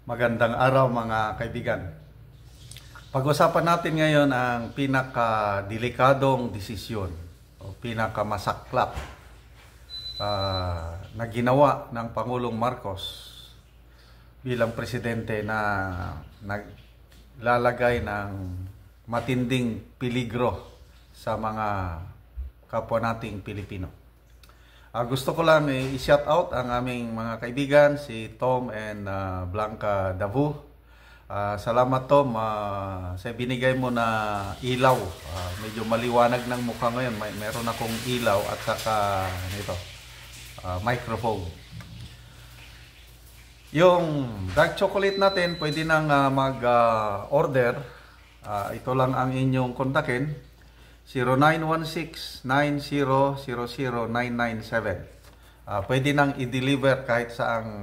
Magandang araw mga kaibigan. Pag-usapan natin ngayon ang pinakadelikadong desisyon o pinakamasaklap na ginawa ng Pangulong Marcos bilang presidente na naglalagay ng matinding peligro sa mga kapwa nating Pilipino. Gusto ko lang i-shout out ang aming mga kaibigan, si Tom and Blanca Davu. Salamat Tom sa binigay mo na ilaw. Medyo maliwanag ng mukha ngayon. Meron akong ilaw at saka microphone. Yung dark chocolate natin, pwede nang mag-order. Ito lang ang inyong kontakin. 0916-9000-997. Pwede nang i-deliver kahit saang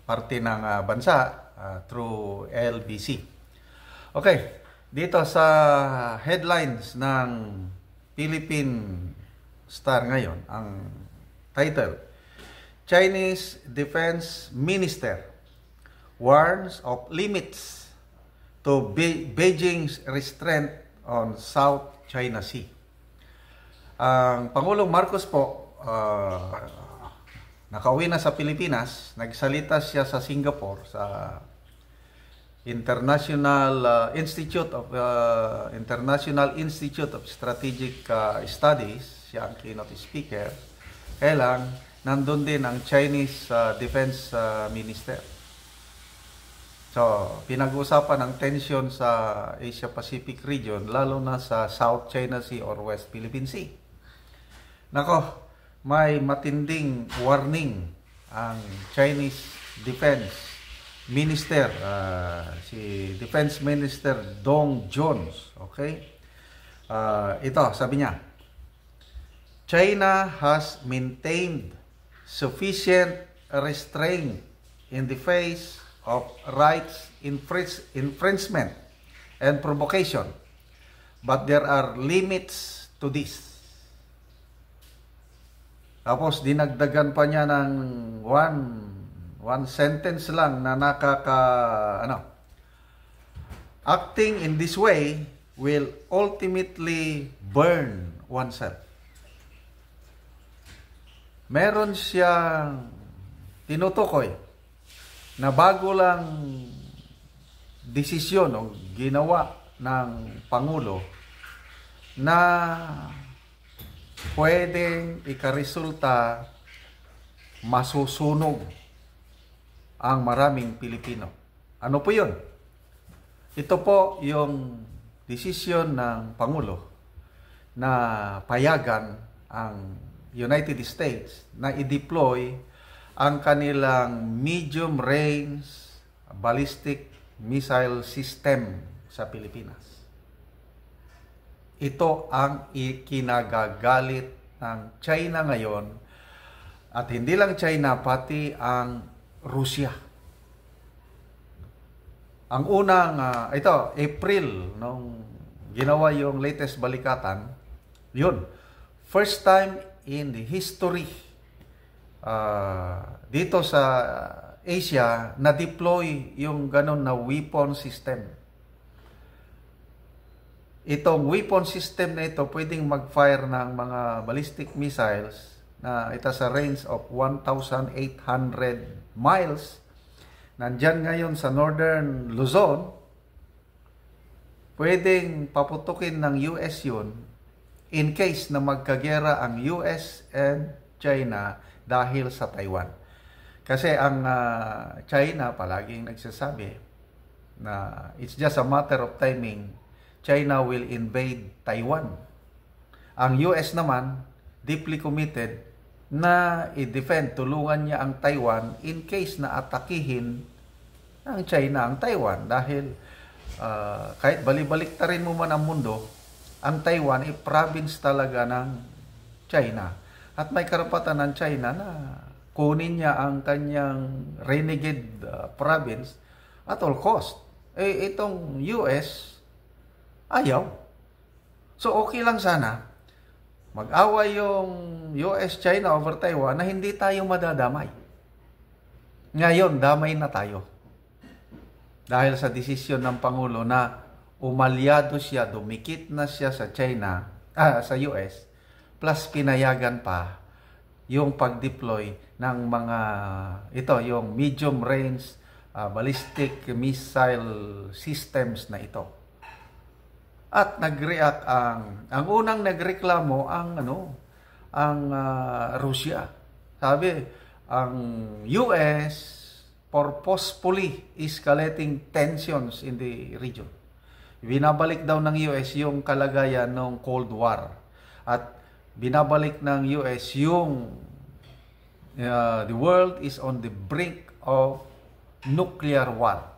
parte ng bansa through LBC. Okay, dito sa headlines ng Philippine Star ngayon, ang title, Chinese Defense Minister warns of limits to Beijing's restraint on South China Sea. Ang Pangulong Marcos po, nakauwi na sa Pilipinas, nagsalita siya sa Singapore, sa International Institute of Strategic Studies, siya ang keynote speaker. Kaya lang, nandun din ang Chinese Defense Minister. So, pinag-uusapan ang tension sa Asia-Pacific region, lalo na sa South China Sea or West Philippine Sea. Nako, may matinding warning ang Chinese Defense Minister, si Defense Minister Dong Jones. Okay? Ito, sabi niya, China has maintained sufficient restraint in the face of rights infringement and provocation, but there are limits to this. Tapos dinagdagan pa niya ng one sentence lang na acting in this way will ultimately burn oneself. Meron siyang tinutukoy na bago lang desisyon o ginawa ng Pangulo na pwedeng ikaresulta masusunog ang maraming Pilipino. Ano po yun? Ito po yung desisyon ng Pangulo na payagan ang United States na i-deploy ang kanilang medium-range ballistic missile system sa Pilipinas. Ito ang ikinagagalit ng China ngayon, at hindi lang China, pati ang Russia. Ang unang, April, nung ginawa yung latest balikatan, yun, first time in the history dito sa Asia na deploy yung ganon na weapon system. Itong weapon system na ito pwedeng mag-fire ng mga ballistic missiles na ito sa range of 1,800 miles. Nandyan ngayon sa northern Luzon. Pwedeng paputukin ng US yun in case na magkagera ang US and China dahil sa Taiwan. Kasi ang China palaging nagsasabi na it's just a matter of timing, China will invade Taiwan. Ang US naman, deeply committed na i-defend, tulungan niya ang Taiwan in case na atakihin ng China ang Taiwan. Dahil kahit balibalik-tarin mo man ang mundo, ang Taiwan ay province talaga ng China. At may karapatan ng China na kunin niya ang kanyang renegade province at all cost. Itong US, ayaw. So okay lang sana mag-away yung US-China over Taiwan na hindi tayo madadamay. Ngayon, damay na tayo. dahil sa desisyon ng Pangulo na umalyado siya, dumikit na siya sa sa US, plus pinayagan pa yung pag-deploy ng mga, yung medium range ballistic missile systems na ito. At nag-react ang unang nagreklamo ang Russia. Sabi, ang US purposefully escalating tensions in the region. Binabalik daw ng US yung kalagayan ng Cold War. At binabalik ng US yung the world is on the brink of nuclear war.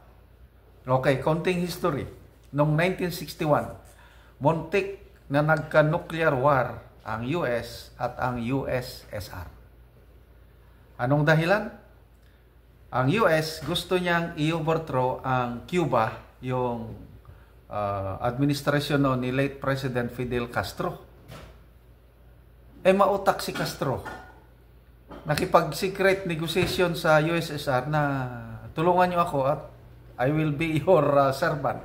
Okay, konting history. Noong 1961, muntik na nagka-nuclear war ang US at ang USSR. Anong dahilan? Ang US gusto niyang i-overthrow ang Cuba, yung administrasyon ni late President Fidel Castro. Mautak si Castro. Nakipag-secret negotiation sa USSR na tulungan niyo ako at I will be your servant.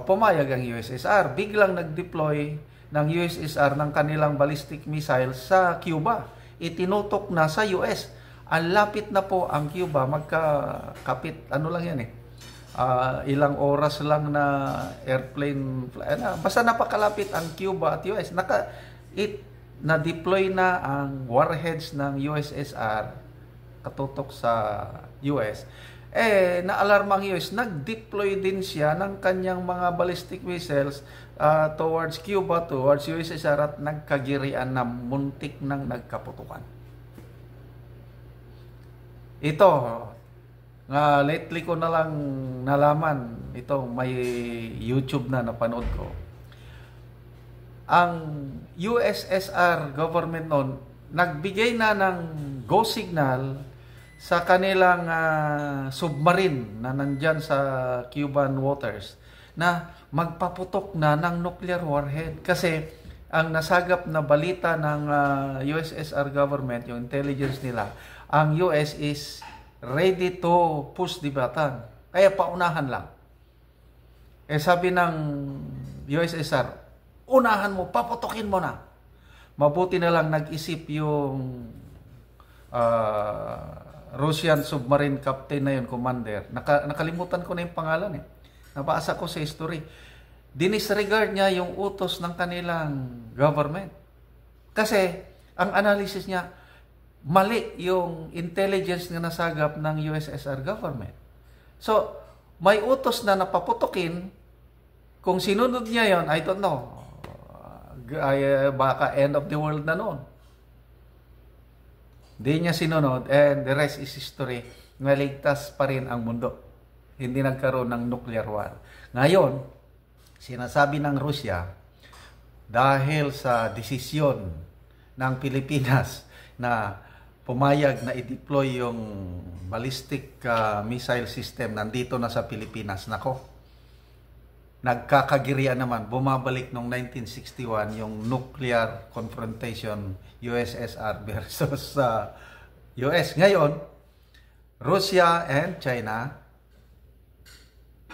Pumayag ang USSR. Biglang nag-deploy ng USSR ng kanilang ballistic missile sa Cuba. Itinutok na sa US. Ang lapit na po ang Cuba, magkakapit, lang yan ilang oras lang na airplane, basta napakalapit ang Cuba at US. Na-deploy na ang warheads ng USSR katutok sa US. Naalarma ang US, nag-deploy din siya ng kanyang mga ballistic missiles towards Cuba, towards USSR at nagkagirian na muntik nang nagkaputukan. Ito, lately ko na lang nalaman, ito may YouTube na napanood ko. Ang USSR government noon, nagbigay na ng go signal sa kanilang submarine na nandyan sa Cuban waters na magpaputok na ng nuclear warhead. Kasi ang nasagap na balita ng USSR government, yung intelligence nila, ang US is ready to push the button. Kaya paunahan lang. Sabi ng USSR, unahan mo, paputokin mo na. Mabuti na lang nag-isip yung Russian submarine captain na yun, commander. Nakalimutan ko na yung pangalan Nabasa ko sa history. Dinisregard niya yung utos ng kanilang government. Kasi ang analysis niya, mali yung intelligence na nasagap ng USSR government. So, may utos na napaputokin. Kung sinunod niya yon, I don't know. Baka end of the world na noon. Hindi niya sinunod and the rest is history. Naligtas pa rin ang mundo. Hindi nagkaroon ng nuclear war. Ngayon, sinasabi ng Russia, dahil sa desisyon ng Pilipinas na pumayag na i-deploy yung ballistic missile system nandito na sa Pilipinas. Nako, nagkakagirian naman. Bumabalik noong 1961 yung nuclear confrontation USSR versus US. Ngayon, Russia and China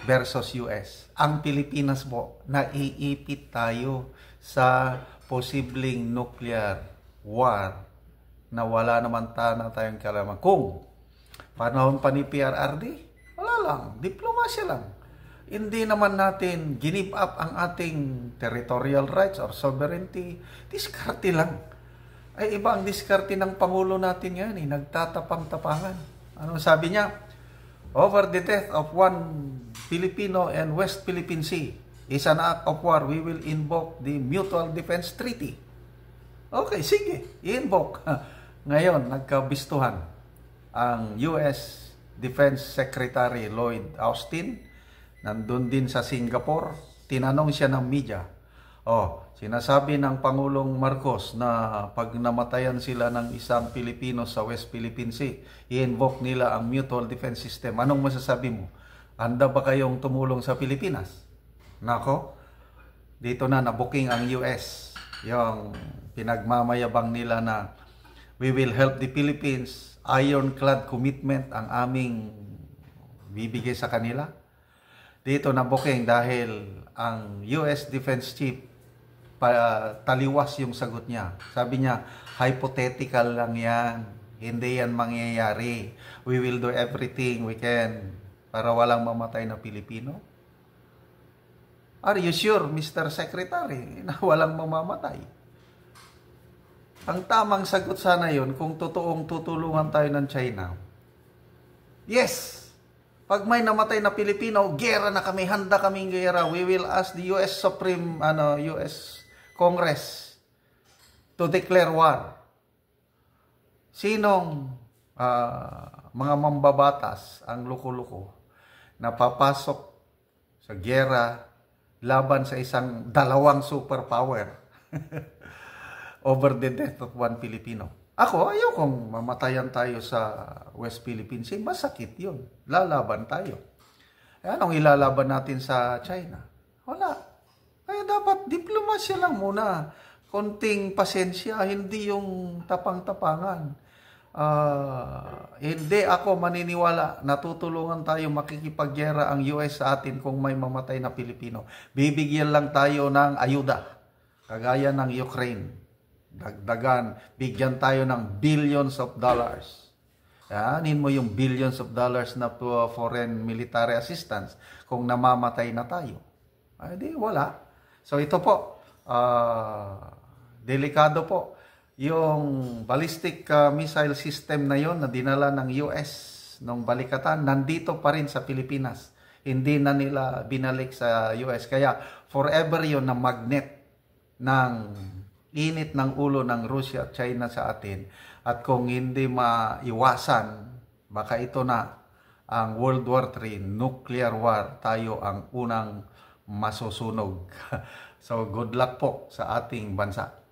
versus US. Ang Pilipinas po, naiipit tayo sa posibleng nuclear war na wala naman tayong kalaman. Kung panahon pa ni PRRD, wala lang, diplomasya lang. Hindi naman natin give up ang ating territorial rights or sovereignty. Diskarte lang. Ay iba ang diskarte ng Pangulo natin yan, nagtatapang-tapangan. Ano sabi niya? Over the death of one Filipino and West Philippine Sea is an act of war. We will invoke the Mutual Defense Treaty. Okay, sige, i-invoke. Ngayon, nagkabistuhan ang US Defense Secretary Lloyd Austin, nandun din sa Singapore, tinanong siya ng media. Sinasabi ng Pangulong Marcos na pag namatayan sila ng isang Pilipino sa West Philippine Sea, i-invoke nila ang Mutual Defense System. Anong masasabi mo? Handa ba kayong tumulong sa Pilipinas? Nako, dito na nabuking ang US. Yung pinagmamayabang nila na we will help the Philippines, ironclad commitment ang aming bibigay sa kanila. Dito na booking dahil ang US Defense Chief taliwas yung sagot niya. Sabi niya, hypothetical lang yan. Hindi yan mangyayari. We will do everything we can para walang mamatay na Pilipino. Are you sure, Mr. Secretary, na walang mamamatay? Ang tamang sagot sana yun kung totoong tutulungan tayo ng China. Yes! Pag may namatay na Pilipino, gera na kami, handa kaming gera. We will ask the US US Congress to declare war. Sinong mga mambabatas ang luko-luko na papasok sa gera laban sa dalawang superpower over the death of one Filipino? Ako, ayokong mamatayan tayo sa West Philippine Sea. Masakit yun. Lalaban tayo. Anong ilalaban natin sa China? Wala. Kaya dapat diplomasya lang muna. Konting pasensya, hindi yung tapang-tapangan. Hindi ako maniniwala na tutulungan tayo makikipagyera ang US sa atin kung may mamatay na Pilipino. Bibigyan lang tayo ng ayuda. Kagaya ng Ukraine. Dagdagan, bigyan tayo ng billions of dollars. Anin mo yung billions of dollars na foreign military assistance kung namamatay na tayo. Ay, di, wala. So ito po, delikado po. Yung ballistic missile system na yon na dinala ng US nung balikatan, nandito pa rin sa Pilipinas. Hindi na nila binalik sa US. Kaya forever yon na magnet ng init ng ulo ng Russia at China sa atin. At kung hindi maiwasan, baka ito na ang World War III, nuclear war, tayo ang unang masusunog. So good luck po sa ating bansa.